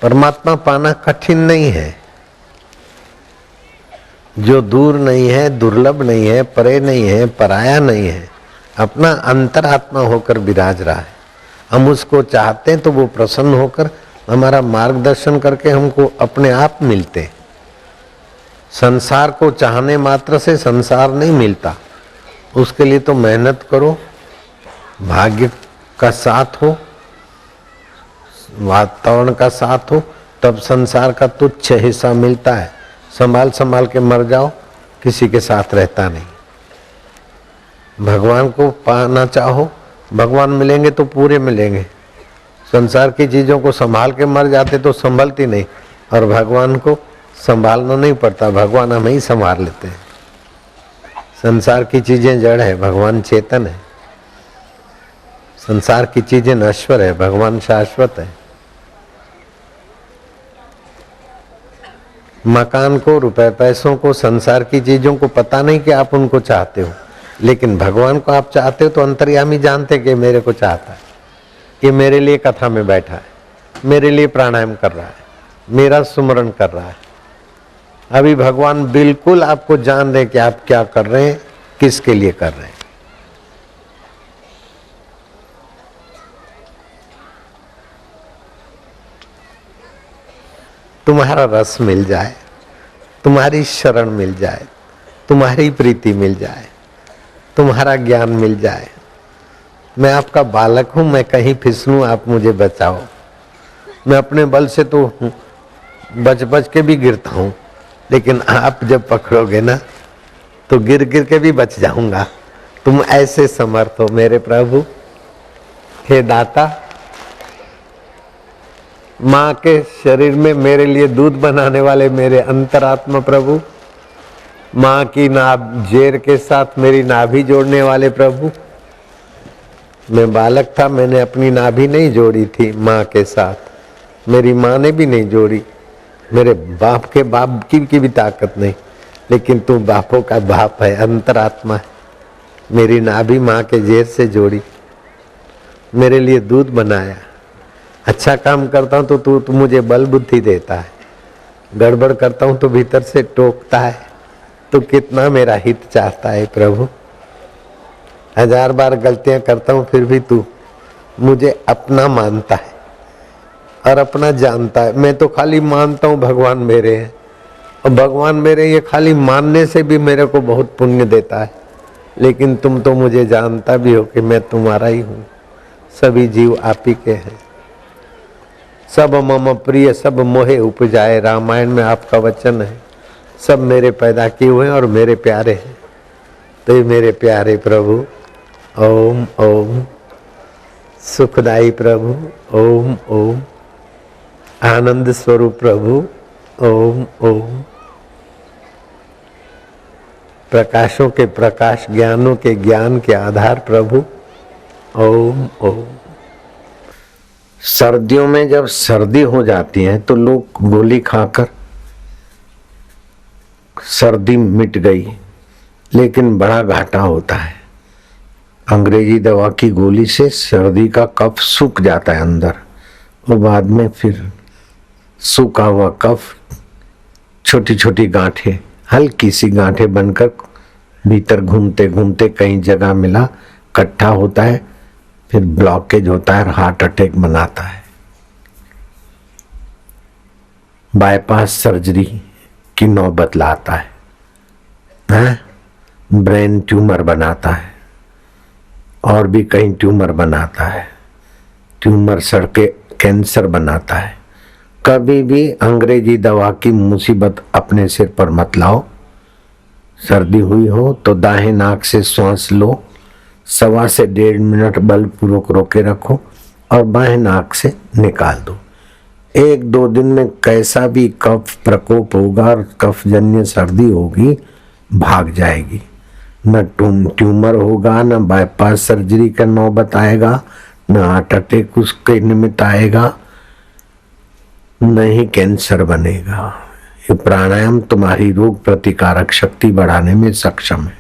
परमात्मा पाना कठिन नहीं है। जो दूर नहीं है, दुर्लभ नहीं है, परे नहीं है, पराया नहीं है, अपना अंतरात्मा होकर विराज रहा है। हम उसको चाहते हैं तो वो प्रसन्न होकर हमारा मार्गदर्शन करके हमको अपने आप मिलते हैं। संसार को चाहने मात्र से संसार नहीं मिलता, उसके लिए तो मेहनत करो, भाग्य का साथ हो, वातावरण का साथ हो, तब संसार का तुच्छ हिस्सा मिलता है। संभाल संभाल के मर जाओ, किसी के साथ रहता नहीं। भगवान को पाना चाहो, भगवान मिलेंगे तो पूरे मिलेंगे। संसार की चीजों को संभाल के मर जाते तो संभलती नहीं, और भगवान को संभालना नहीं पड़ता, भगवान हमें ही संभाल लेते हैं। संसार की चीजें जड़ है, भगवान चेतन है। संसार की चीजें नश्वर है, भगवान शाश्वत है। मकान को, रुपए पैसों को, संसार की चीजों को पता नहीं कि आप उनको चाहते हो, लेकिन भगवान को आप चाहते हो तो अंतर्यामी जानते कि मेरे को चाहता है, कि मेरे लिए कथा में बैठा है, मेरे लिए प्राणायाम कर रहा है, मेरा सुमरण कर रहा है। अभी भगवान बिल्कुल आपको जान रहे कि आप क्या कर रहे हैं, किसके लिए कर रहे हैं। तुम्हारा रस मिल जाए, तुम्हारी शरण मिल जाए, तुम्हारी प्रीति मिल जाए, तुम्हारा ज्ञान मिल जाए। मैं आपका बालक हूं, मैं कहीं फिसलूं, आप मुझे बचाओ। मैं अपने बल से तो बच बच के भी गिरता हूं, लेकिन आप जब पकड़ोगे ना तो गिर गिर के भी बच जाऊंगा। तुम ऐसे समर्थ हो मेरे प्रभु। हे दाता, माँ के शरीर में मेरे लिए दूध बनाने वाले मेरे अंतरात्मा प्रभु, माँ की नाभ जेर के साथ मेरी नाभि जोड़ने वाले प्रभु। मैं बालक था, मैंने अपनी नाभि नहीं जोड़ी थी माँ के साथ, मेरी माँ ने भी नहीं जोड़ी, मेरे बाप के बाप की भी ताकत नहीं, लेकिन तू बापों का बाप है, अंतरात्मा है। मेरी नाभि माँ के जेर से जोड़ी, मेरे लिए दूध बनाया। अच्छा काम करता हूँ तो तू मुझे बल बुद्धि देता है, गड़बड़ करता हूँ तो भीतर से टोकता है। तो कितना मेरा हित चाहता है प्रभु। 1000 बार गलतियां करता हूँ फिर भी तू मुझे अपना मानता है और अपना जानता है। मैं तो खाली मानता हूँ भगवान मेरे हैं, और भगवान मेरे ये खाली मानने से भी मेरे को बहुत पुण्य देता है। लेकिन तुम तो मुझे जानता भी हो कि मैं तुम्हारा ही हूँ, सभी जीव आप ही के हैं। सब मम प्रिय सब मोहे उपजाए, रामायण में आपका वचन है। सब मेरे पैदा किए हुए हैं और मेरे प्यारे हैं। तो ये मेरे प्यारे प्रभु, ओम ओम सुखदाई प्रभु, ओम ओम आनंद स्वरूप प्रभु, ओम ओम प्रकाशों के प्रकाश, ज्ञानों के ज्ञान के आधार प्रभु, ओम ओम। सर्दियों में जब सर्दी हो जाती है तो लोग गोली खाकर सर्दी मिट गई, लेकिन बड़ा घाटा होता है। अंग्रेजी दवा की गोली से सर्दी का कफ सूख जाता है अंदर, और बाद में फिर सूखा हुआ कफ छोटी छोटी गांठें, हल्की सी गांठें बनकर भीतर घूमते घूमते कई जगह मिला इकट्ठा होता है, फिर ब्लॉकेज होता है और हार्ट अटैक बनाता है। बाईपास सर्जरी की नौबत लाता है, ब्रेन ट्यूमर बनाता है और भी कई ट्यूमर बनाता है। ट्यूमर सड़के कैंसर बनाता है। कभी भी अंग्रेजी दवा की मुसीबत अपने सिर पर मत लाओ। सर्दी हुई हो तो दाहिने नाक से सांस लो, 1.25 से 1.5 मिनट बलपूर्वक रोके रखो और बाएं नाक से निकाल दो। 1-2 दिन में कैसा भी कफ प्रकोप होगा और कफजन्य सर्दी होगी, भाग जाएगी। न ट्यूमर होगा, न बाईपास सर्जरी का नौबत आएगा, न हार्ट अटैक उसके निमित्त आएगा, न ही कैंसर बनेगा। ये प्राणायाम तुम्हारी रोग प्रतिकारक शक्ति बढ़ाने में सक्षम है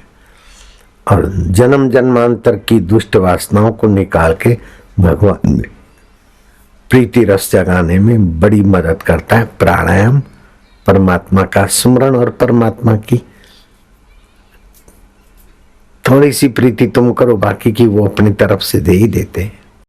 और जन्म जन्मांतर की दुष्ट वासनाओं को निकाल के भगवान में प्रीति रस जगाने में बड़ी मदद करता है प्राणायाम। परमात्मा का स्मरण और परमात्मा की थोड़ी सी प्रीति तुम करो, बाकी की वो अपनी तरफ से दे ही देते हैं।